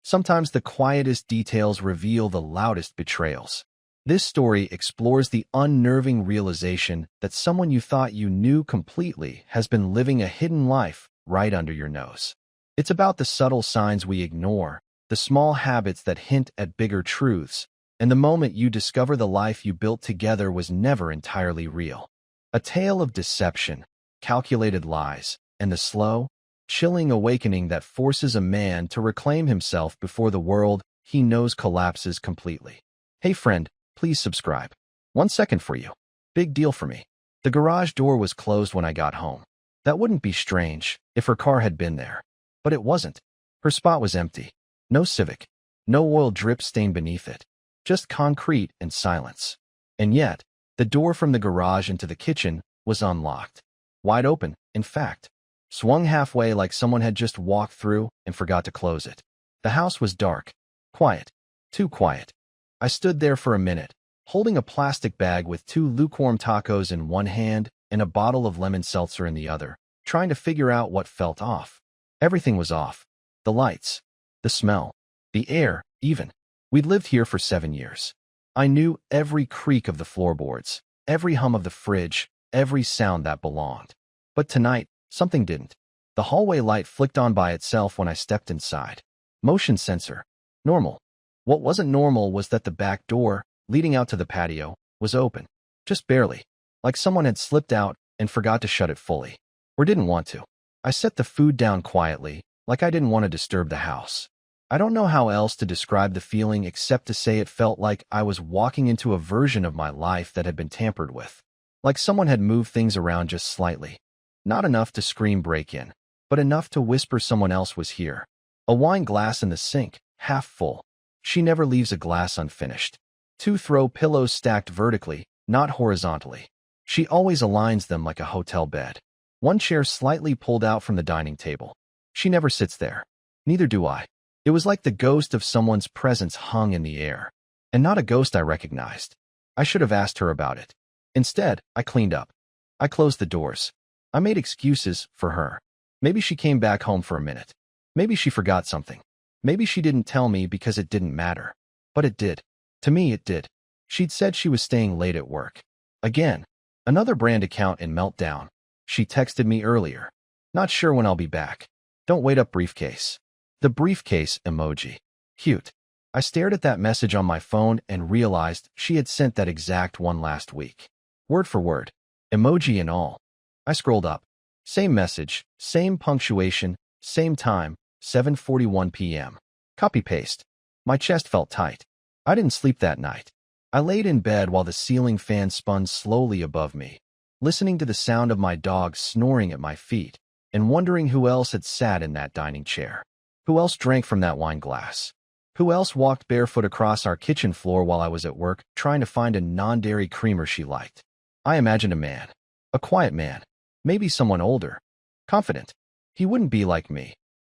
Sometimes the quietest details reveal the loudest betrayals. This story explores the unnerving realization that someone you thought you knew completely has been living a hidden life right under your nose. It's about the subtle signs we ignore, the small habits that hint at bigger truths, and the moment you discover the life you built together was never entirely real. A tale of deception, calculated lies, and the slow, chilling awakening that forces a man to reclaim himself before the world he knows collapses completely. Hey friend, please subscribe. 1 second for you. Big deal for me. The garage door was closed when I got home. That wouldn't be strange if her car had been there. But it wasn't. Her spot was empty. No Civic. No oil drip stain beneath it. Just concrete and silence. And yet, the door from the garage into the kitchen was unlocked. Wide open, in fact. Swung halfway like someone had just walked through and forgot to close it. The house was dark. Quiet. Too quiet. I stood there for a minute, holding a plastic bag with 2 lukewarm tacos in one hand and a bottle of lemon seltzer in the other, trying to figure out what felt off. Everything was off. The lights. The smell. The air, even. We'd lived here for 7 years. I knew every creak of the floorboards, every hum of the fridge, every sound that belonged. But tonight, something didn't. The hallway light flicked on by itself when I stepped inside. Motion sensor. Normal. What wasn't normal was that the back door, leading out to the patio, was open. Just barely. Like someone had slipped out and forgot to shut it fully. Or didn't want to. I set the food down quietly, like I didn't want to disturb the house. I don't know how else to describe the feeling except to say it felt like I was walking into a version of my life that had been tampered with. Like someone had moved things around just slightly. Not enough to scream break in, but enough to whisper someone else was here. A wine glass in the sink, half full. She never leaves a glass unfinished. 2 throw pillows stacked vertically, not horizontally. She always aligns them like a hotel bed. 1 chair slightly pulled out from the dining table. She never sits there. Neither do I. It was like the ghost of someone's presence hung in the air. And not a ghost I recognized. I should have asked her about it. Instead, I cleaned up. I closed the doors. I made excuses for her. Maybe she came back home for a minute. Maybe she forgot something. Maybe she didn't tell me because it didn't matter. But it did. To me, it did. She'd said she was staying late at work. Again, another brand account in meltdown. She texted me earlier. Not sure when I'll be back. Don't wait up briefcase. The briefcase emoji. Cute. I stared at that message on my phone and realized she had sent that exact one last week. Word for word. Emoji and all. I scrolled up. Same message, same punctuation, same time, 7:41 p.m. Copy-paste. My chest felt tight. I didn't sleep that night. I laid in bed while the ceiling fan spun slowly above me, listening to the sound of my dog snoring at my feet, and wondering who else had sat in that dining chair. Who else drank from that wine glass? Who else walked barefoot across our kitchen floor while I was at work, trying to find a non-dairy creamer she liked? I imagined a man. A quiet man. Maybe someone older. Confident. He wouldn't be like me.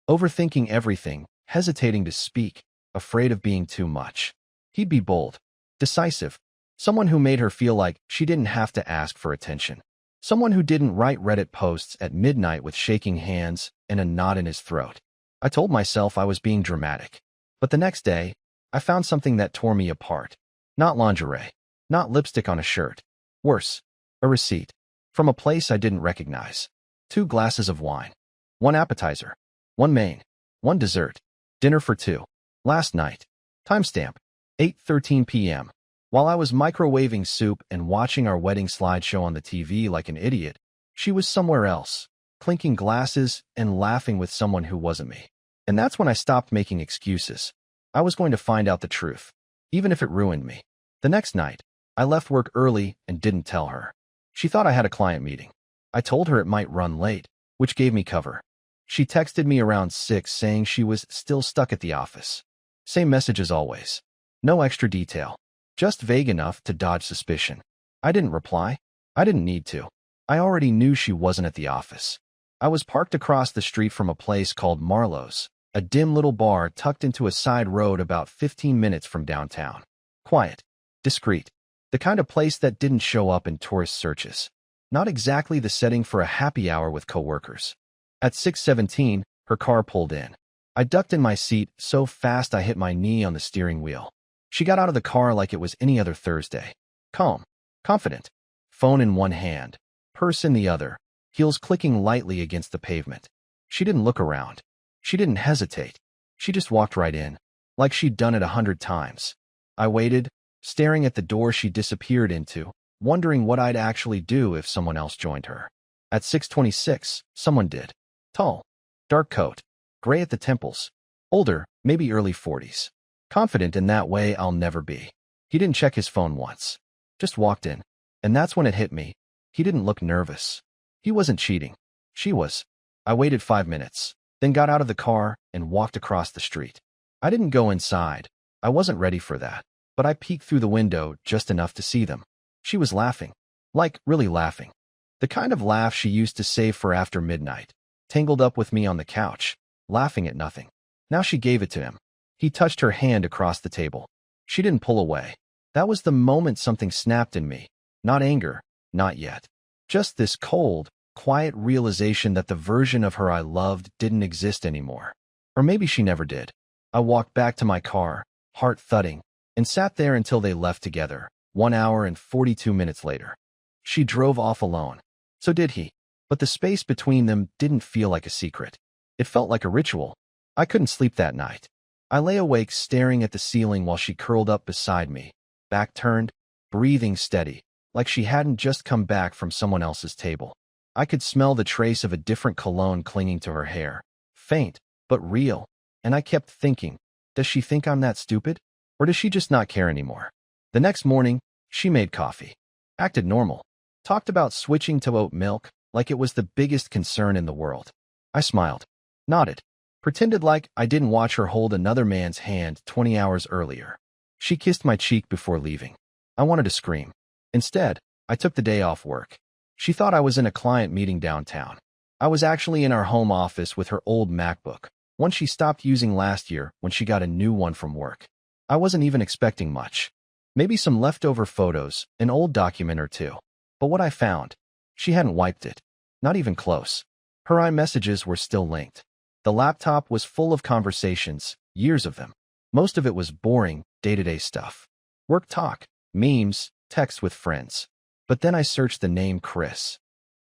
Overthinking everything, hesitating to speak, afraid of being too much. He'd be bold. Decisive. Someone who made her feel like she didn't have to ask for attention. Someone who didn't write Reddit posts at midnight with shaking hands and a knot in his throat. I told myself I was being dramatic. But the next day, I found something that tore me apart. Not lingerie. Not lipstick on a shirt. Worse. A receipt. From a place I didn't recognize. 2 glasses of wine. 1 appetizer. 1 main. 1 dessert. Dinner for 2. Last night. Timestamp. 8:13 p.m. While I was microwaving soup and watching our wedding slideshow on the TV like an idiot, she was somewhere else, clinking glasses and laughing with someone who wasn't me. And that's when I stopped making excuses. I was going to find out the truth, even if it ruined me. The next night, I left work early and didn't tell her. She thought I had a client meeting. I told her it might run late, which gave me cover. She texted me around 6 saying she was still stuck at the office. Same message as always. No extra detail. Just vague enough to dodge suspicion. I didn't reply. I didn't need to. I already knew she wasn't at the office. I was parked across the street from a place called Marlowe's, a dim little bar tucked into a side road about 15 minutes from downtown. Quiet. Discreet. The kind of place that didn't show up in tourist searches. Not exactly the setting for a happy hour with coworkers. At 6:17, her car pulled in. I ducked in my seat so fast I hit my knee on the steering wheel. She got out of the car like it was any other Thursday. Calm, confident, phone in one hand, purse in the other, heels clicking lightly against the pavement. She didn't look around. She didn't hesitate. She just walked right in, like she'd done it 100 times. I waited, staring at the door she disappeared into, wondering what I'd actually do if someone else joined her. At 6:26, someone did. Tall, dark coat, gray at the temples, older, maybe early 40s. Confident in that way I'll never be. He didn't check his phone once. Just walked in. And that's when it hit me. He didn't look nervous. He wasn't cheating. She was. I waited 5 minutes, then got out of the car and walked across the street. I didn't go inside. I wasn't ready for that. But I peeked through the window just enough to see them. She was laughing. Like, really laughing. The kind of laugh she used to save for after midnight. Tangled up with me on the couch, laughing at nothing. Now she gave it to him. He touched her hand across the table. She didn't pull away. That was the moment something snapped in me. Not anger, not yet. Just this cold, quiet realization that the version of her I loved didn't exist anymore. Or maybe she never did. I walked back to my car, heart thudding, and sat there until they left together, 1 hour and 42 minutes later. She drove off alone. So did he. But the space between them didn't feel like a secret. It felt like a ritual. I couldn't sleep that night. I lay awake staring at the ceiling while she curled up beside me, back turned, breathing steady, like she hadn't just come back from someone else's table. I could smell the trace of a different cologne clinging to her hair. Faint, but real. And I kept thinking, does she think I'm that stupid? Or does she just not care anymore? The next morning, she made coffee. Acted normal. Talked about switching to oat milk, like it was the biggest concern in the world. I smiled. Nodded. Pretended like I didn't watch her hold another man's hand 20 hours earlier. She kissed my cheek before leaving. I wanted to scream. Instead, I took the day off work. She thought I was in a client meeting downtown. I was actually in our home office with her old MacBook, one she stopped using last year when she got a new one from work. I wasn't even expecting much. Maybe some leftover photos, an old document or two. But what I found, she hadn't wiped it. Not even close. Her iMessages were still linked. The laptop was full of conversations, years of them. Most of it was boring, day-to-day stuff. Work talk, memes, texts with friends. But then I searched the name Chris.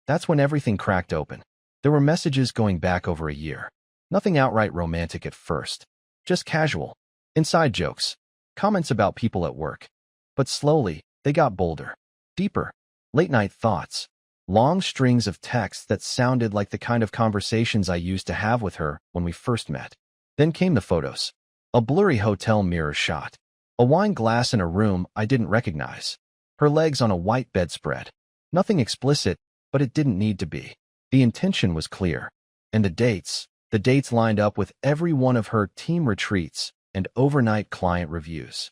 That's when everything cracked open. There were messages going back over a year. Nothing outright romantic at first. Just casual. Inside jokes. Comments about people at work. But slowly, they got bolder. Deeper. Late-night thoughts. Long strings of texts that sounded like the kind of conversations I used to have with her when we first met. Then came the photos. A blurry hotel mirror shot. A wine glass in a room I didn't recognize. Her legs on a white bedspread. Nothing explicit, but it didn't need to be. The intention was clear. And the dates lined up with every one of her team retreats and overnight client reviews.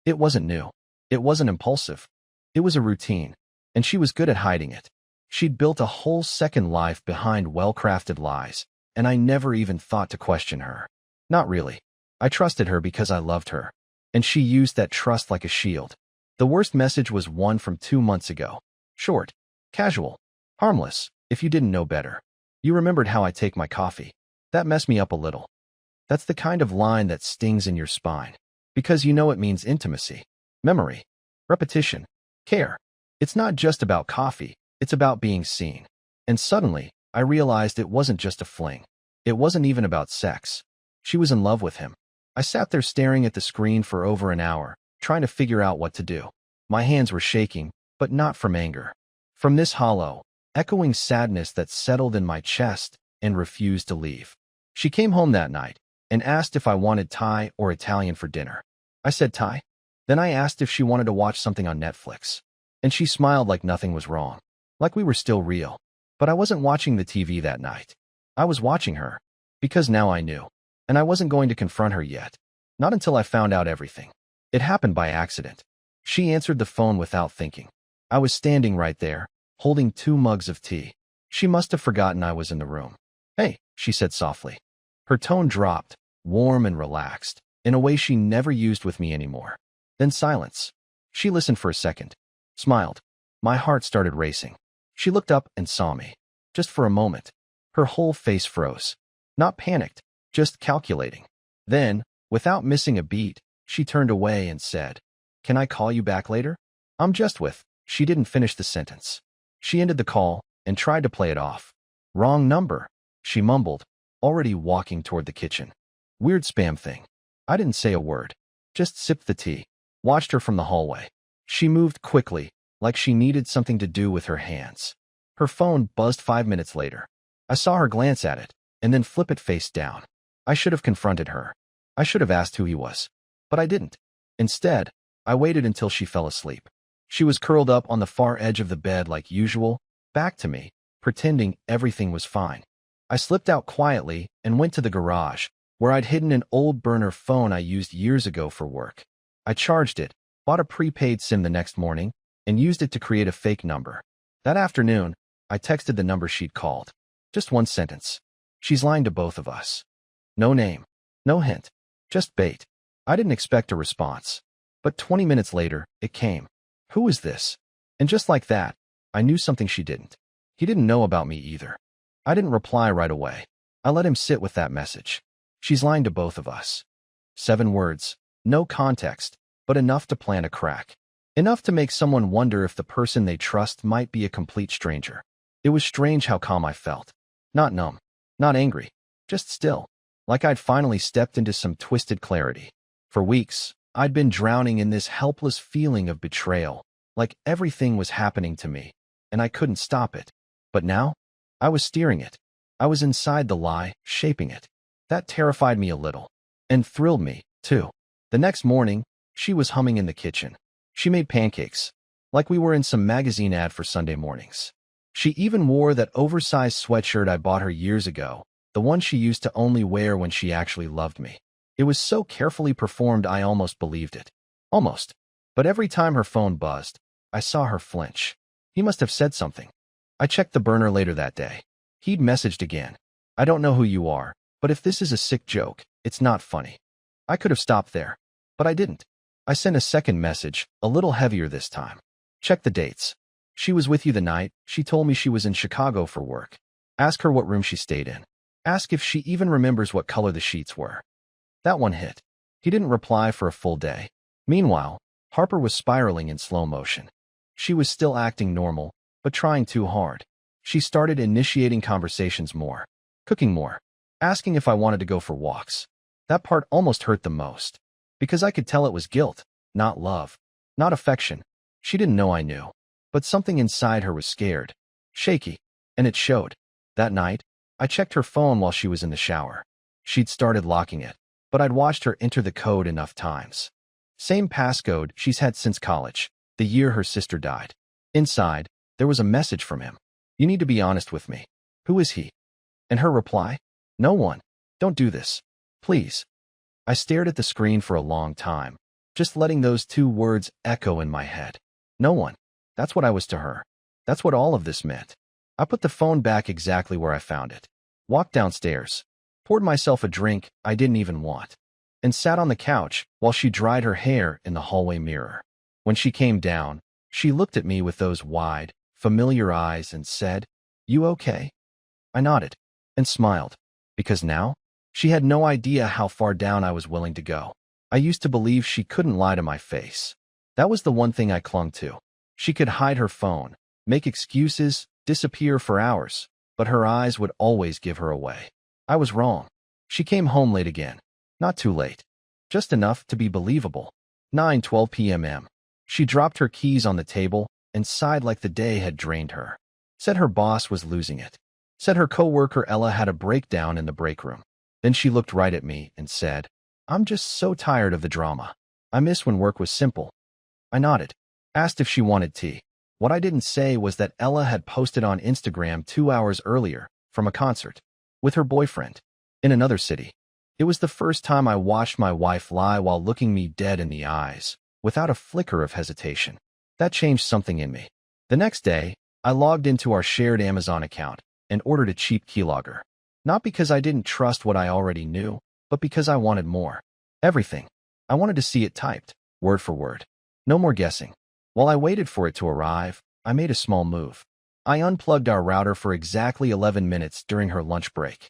It wasn't new. It wasn't impulsive. It was a routine, and she was good at hiding it. She'd built a whole second life behind well-crafted lies, and I never even thought to question her. Not really. I trusted her because I loved her, and she used that trust like a shield. The worst message was one from 2 months ago. Short, casual, harmless, if you didn't know better. You remembered how I take my coffee. That messed me up a little. That's the kind of line that stings in your spine, because you know it means intimacy, memory, repetition, care. It's not just about coffee. It's about being seen. And suddenly, I realized it wasn't just a fling. It wasn't even about sex. She was in love with him. I sat there staring at the screen for over an hour, trying to figure out what to do. My hands were shaking, but not from anger. From this hollow, echoing sadness that settled in my chest and refused to leave. She came home that night and asked if I wanted Thai or Italian for dinner. I said Thai. Then I asked if she wanted to watch something on Netflix. And she smiled like nothing was wrong. Like we were still real. But I wasn't watching the TV that night. I was watching her. Because now I knew. And I wasn't going to confront her yet. Not until I found out everything. It happened by accident. She answered the phone without thinking. I was standing right there, holding 2 mugs of tea. She must have forgotten I was in the room. Hey, she said softly. Her tone dropped, warm and relaxed, in a way she never used with me anymore. Then silence. She listened for a second. Smiled. My heart started racing. She looked up and saw me. Just for a moment. Her whole face froze. Not panicked. just calculating. Then, without missing a beat, she turned away and said, "Can I call you back later?" I'm just with. She didn't finish the sentence. She ended the call and tried to play it off. "Wrong number," she mumbled, already walking toward the kitchen. Weird spam thing. I didn't say a word. Just sipped the tea. Watched her from the hallway. She moved quickly, like she needed something to do with her hands. Her phone buzzed 5 minutes later. I saw her glance at it, and then flip it face down. I should have confronted her. I should have asked who he was. But I didn't. Instead, I waited until she fell asleep. She was curled up on the far edge of the bed like usual, back to me, pretending everything was fine. I slipped out quietly and went to the garage, where I'd hidden an old burner phone I used years ago for work. I charged it, bought a prepaid SIM the next morning, and used it to create a fake number. That afternoon, I texted the number she'd called. Just one sentence. "She's lying to both of us." No name. No hint. Just bait. I didn't expect a response. But 20 minutes later, it came. "Who is this?" And just like that, I knew something she didn't. He didn't know about me either. I didn't reply right away. I let him sit with that message. "She's lying to both of us." 7 words. No context, but enough to plant a crack. Enough to make someone wonder if the person they trust might be a complete stranger. It was strange how calm I felt. Not numb. Not angry. Just still. Like I'd finally stepped into some twisted clarity. For weeks, I'd been drowning in this helpless feeling of betrayal, like everything was happening to me, and I couldn't stop it. But now, I was steering it. I was inside the lie, shaping it. That terrified me a little. And thrilled me, too. The next morning, she was humming in the kitchen. She made pancakes, like we were in some magazine ad for Sunday mornings. She even wore that oversized sweatshirt I bought her years ago, the one she used to only wear when she actually loved me. It was so carefully performed I almost believed it. Almost. But every time her phone buzzed, I saw her flinch. He must have said something. I checked the burner later that day. He'd messaged again. "I don't know who you are, but if this is a sick joke, it's not funny." I could have stopped there, but I didn't. I sent a second message, a little heavier this time. "Check the dates. She was with you the night. She told me she was in Chicago for work. Ask her what room she stayed in. Ask if she even remembers what color the sheets were." That one hit. He didn't reply for a full day. Meanwhile, Harper was spiraling in slow motion. She was still acting normal, but trying too hard. She started initiating conversations more, cooking more, asking if I wanted to go for walks. That part almost hurt the most, because I could tell it was guilt, not love, not affection. She didn't know I knew, but something inside her was scared, shaky, and it showed. That night, I checked her phone while she was in the shower. She'd started locking it, but I'd watched her enter the code enough times. Same passcode she's had since college, the year her sister died. Inside, there was a message from him. "You need to be honest with me. Who is he?" And her reply? "No one. Don't do this. Please." I stared at the screen for a long time, just letting those 2 words echo in my head. No one. That's what I was to her. That's what all of this meant. I put the phone back exactly where I found it, walked downstairs, poured myself a drink I didn't even want, and sat on the couch while she dried her hair in the hallway mirror. When she came down, she looked at me with those wide, familiar eyes and said, "You okay?" I nodded and smiled, because now, she had no idea how far down I was willing to go. I used to believe she couldn't lie to my face. That was the one thing I clung to. She could hide her phone, make excuses, disappear for hours, but her eyes would always give her away. I was wrong. She came home late again. Not too late. Just enough to be believable. 9:12 p.m. She dropped her keys on the table and sighed like the day had drained her. Said her boss was losing it. Said her coworker Ella had a breakdown in the break room. Then she looked right at me and said, "I'm just so tired of the drama. I miss when work was simple." I nodded. Asked if she wanted tea. What I didn't say was that Ella had posted on Instagram 2 hours earlier from a concert with her boyfriend in another city. It was the first time I watched my wife lie while looking me dead in the eyes, without a flicker of hesitation. That changed something in me. The next day, I logged into our shared Amazon account and ordered a cheap keylogger. Not because I didn't trust what I already knew, but because I wanted more. Everything. I wanted to see it typed, word for word. No more guessing. While I waited for it to arrive, I made a small move. I unplugged our router for exactly 11 minutes during her lunch break.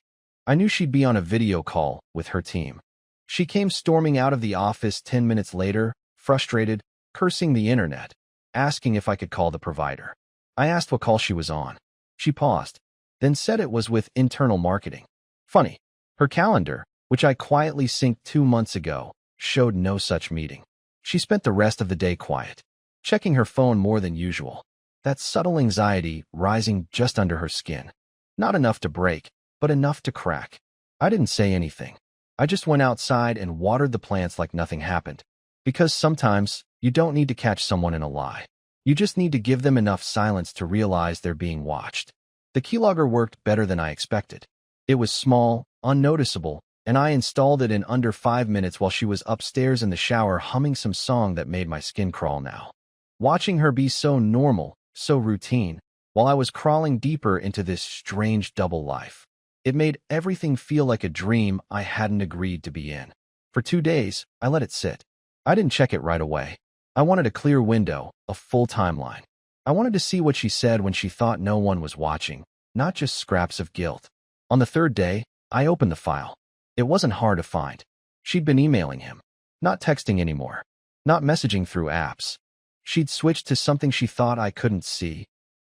I knew she'd be on a video call with her team. She came storming out of the office 10 minutes later, frustrated, cursing the internet, asking if I could call the provider. I asked what call she was on. She paused, then said it was with internal marketing. Funny, her calendar, which I quietly synced 2 months ago, showed no such meeting. She spent the rest of the day quiet, checking her phone more than usual, that subtle anxiety rising just under her skin. Not enough to break, but enough to crack. I didn't say anything. I just went outside and watered the plants like nothing happened. Because sometimes, you don't need to catch someone in a lie. You just need to give them enough silence to realize they're being watched. The keylogger worked better than I expected. It was small, unnoticeable, and I installed it in under 5 minutes while she was upstairs in the shower humming some song that made my skin crawl now. Watching her be so normal, so routine, while I was crawling deeper into this strange double life. It made everything feel like a dream I hadn't agreed to be in. For 2 days, I let it sit. I didn't check it right away. I wanted a clear window, a full timeline. I wanted to see what she said when she thought no one was watching, not just scraps of guilt. On the 3rd day, I opened the file. It wasn't hard to find. She'd been emailing him, not texting anymore, not messaging through apps. She'd switched to something she thought I couldn't see.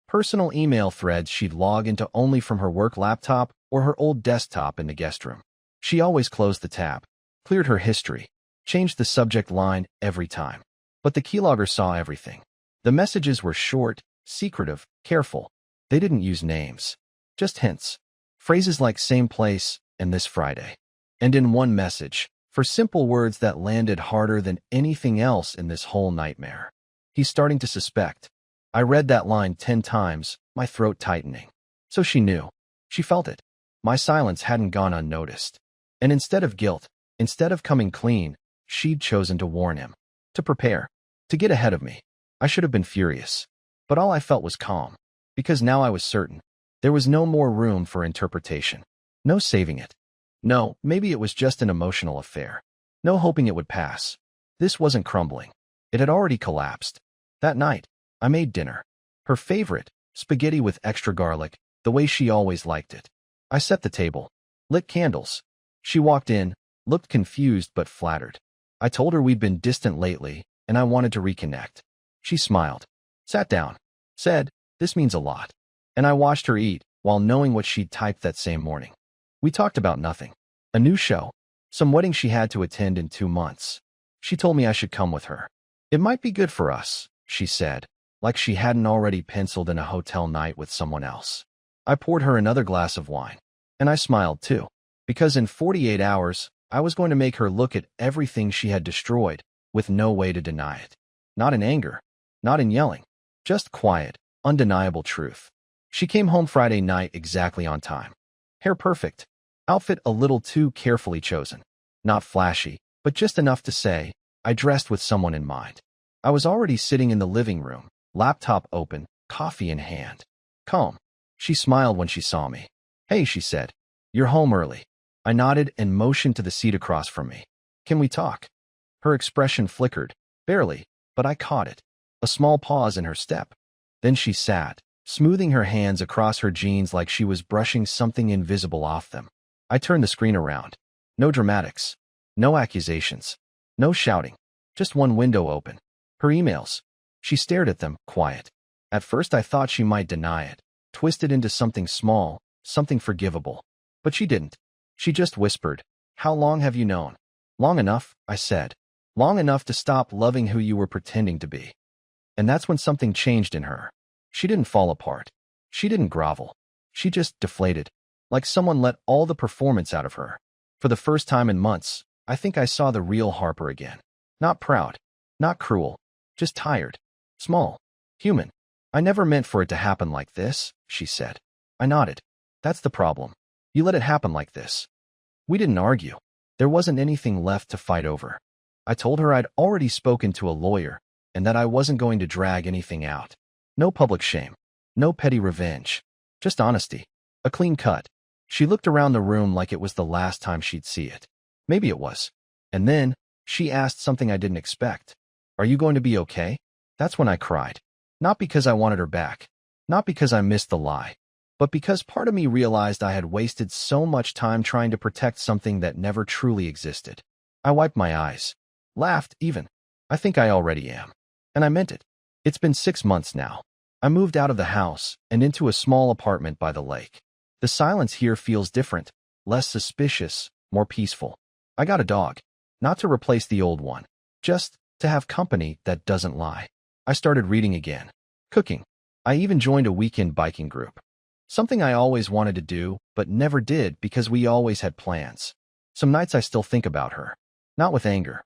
Personal email threads she'd log into only from her work laptop or her old desktop in the guest room. She always closed the tab, cleared her history, changed the subject line every time. But the keylogger saw everything. The messages were short, secretive, careful. They didn't use names, just hints. Phrases like same place and this Friday. And in one message, for simple words that landed harder than anything else in this whole nightmare. He's starting to suspect. I read that line 10 times, my throat tightening. So she knew. She felt it. My silence hadn't gone unnoticed. And instead of guilt, instead of coming clean, she'd chosen to warn him. To prepare. To get ahead of me. I should have been furious. But all I felt was calm. Because now I was certain. There was no more room for interpretation. No saving it. No, maybe it was just an emotional affair. No hoping it would pass. This wasn't crumbling. It had already collapsed. That night, I made dinner. Her favorite, spaghetti with extra garlic, the way she always liked it. I set the table. Lit candles. She walked in, looked confused but flattered. I told her we'd been distant lately, and I wanted to reconnect. She smiled, sat down, said, "This means a lot." And I watched her eat, while knowing what she'd typed that same morning. We talked about nothing. A new show. Some wedding she had to attend in 2 months. She told me I should come with her. It might be good for us, she said, like she hadn't already penciled in a hotel night with someone else. I poured her another glass of wine. And I smiled too. Because in 48 hours, I was going to make her look at everything she had destroyed, with no way to deny it. Not in anger. Not in yelling. Just quiet, undeniable truth. She came home Friday night exactly on time. Hair perfect. Outfit a little too carefully chosen. Not flashy, but just enough to say, I dressed with someone in mind. I was already sitting in the living room, laptop open, coffee in hand. Calm. She smiled when she saw me. "Hey," she said. "You're home early." I nodded and motioned to the seat across from me. "Can we talk?" Her expression flickered. Barely, but I caught it. A small pause in her step. Then she sat, smoothing her hands across her jeans like she was brushing something invisible off them. I turned the screen around. No dramatics. No accusations. No shouting. Just one window open. Her emails. She stared at them, quiet. At first I thought she might deny it, twist it into something small, something forgivable. But she didn't. She just whispered, "How long have you known?" "Long enough," I said. "Long enough to stop loving who you were pretending to be." And that's when something changed in her. She didn't fall apart. She didn't grovel. She just deflated. Like someone let all the performance out of her. For the first time in months, I think I saw the real Harper again. Not proud. Not cruel. Just tired. Small. Human. "I never meant for it to happen like this," she said. I nodded. "That's the problem. You let it happen like this." We didn't argue. There wasn't anything left to fight over. I told her I'd already spoken to a lawyer, and that I wasn't going to drag anything out. No public shame. No petty revenge. Just honesty. A clean cut. She looked around the room like it was the last time she'd see it. Maybe it was. And then, she asked something I didn't expect. "Are you going to be okay?" That's when I cried. Not because I wanted her back. Not because I missed the lie. But because part of me realized I had wasted so much time trying to protect something that never truly existed. I wiped my eyes. Laughed, even. I think I already am. And I meant it. It's been 6 months now. I moved out of the house and into a small apartment by the lake. The silence here feels different, less suspicious, more peaceful. I got a dog. Not to replace the old one. Just to have company that doesn't lie. I started reading again. Cooking. I even joined a weekend biking group. Something I always wanted to do, but never did because we always had plans. Some nights I still think about her. Not with anger,